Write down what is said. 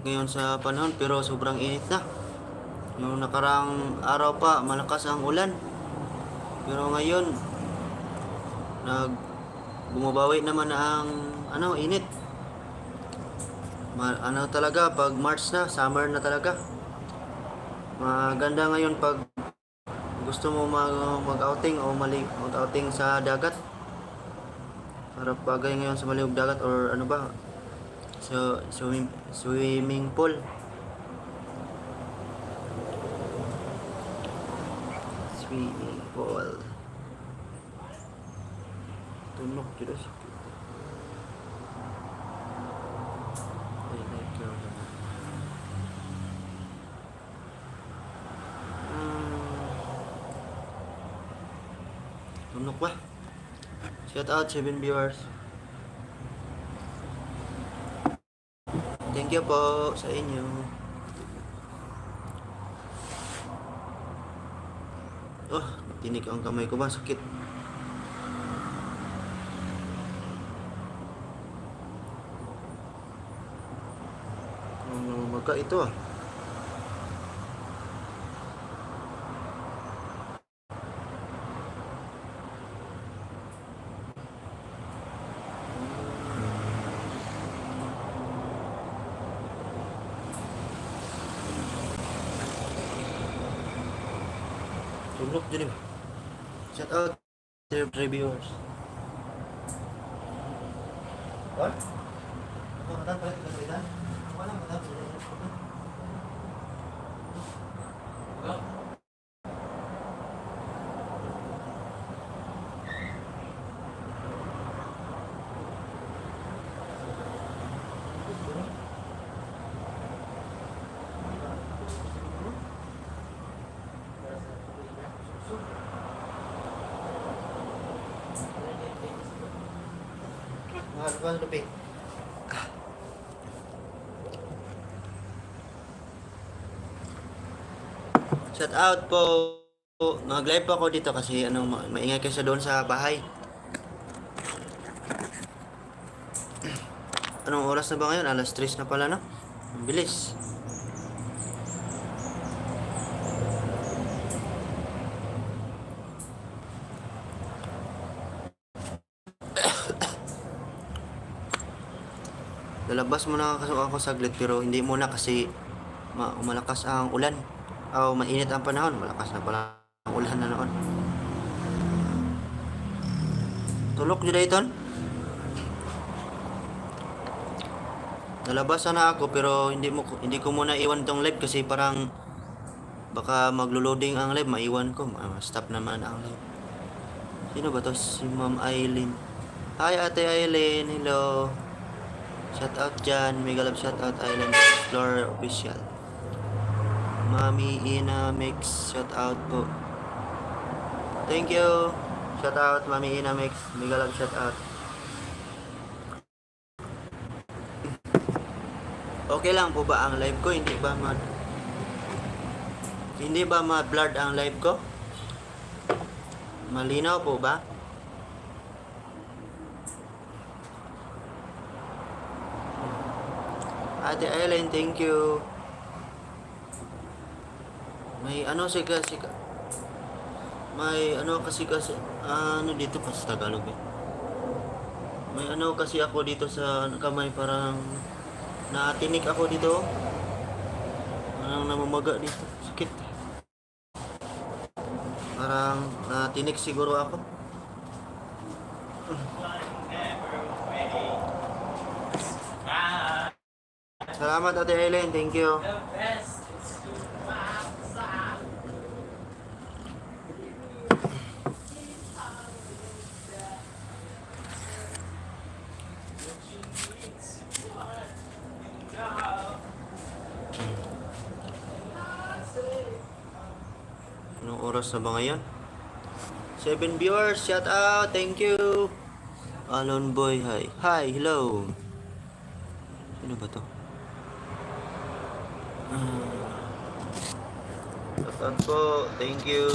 ngayon sa panahon pero sobrang init na. Yung nakarang araw pa malakas ang ulan. Pero ngayon bumabawi naman ang init. Talaga pag March na, summer na talaga. Maganda ngayon pag gusto mo mag-outing o mag-outing sa dagat. Para bagay ngayon sa maliog dagat or ano ba? So swimming pool. Swimming pool. Tunok dito sa tunok ba? Shout out 7 viewers. Thank you po sa inyo. Oh, tinik ang kamay ko ba? Sakit. Maga ito ah. Tulog din ba? Shout out their reviewers. What? Ako katan palit ka sa wala mo katan. Mahal lupi. Shout out po. Nag-live po ako dito kasi maingay kasi doon sa bahay. Anong oras na ba ngayon? Alas 3 na pala, no? Ang bilis. Lalabas muna ako saglit pero hindi muna kasi malakas ang ulan. Mainit ang panahon. Malakas na pala ang ulan na noon. Tulok nyo dayton? Nalabas na ako pero hindi ko muna iwan tong live kasi parang baka maglo-loading ang live, maiwan ko. Stop naman ang live. Sino ba to? Si Ma'am Aileen. Hi Ate Aileen, hello. Shout out dyan. Mega love shout out Island Explorer Official. Mami Ina Mix, shout out po. Thank you. Shout out Mami Ina Mix. Mega love shout out. Okay lang po ba ang live ko? Hindi ba ma-blurred ang live ko? Malinaw po ba? Ate Ellen, thank you. May dito pa sa Tagalog eh. May kasi ako dito sa kamay, parang natinik ako dito. Parang namamaga dito. Sakit. Parang natinik siguro ako. Salamat Ate Ellen, thank you. Anong oras na ba ngayon? 7 viewers, shout out, thank you. Alon Boy, hi. Hi, hello. Sino ba to? Shout out po, thank you.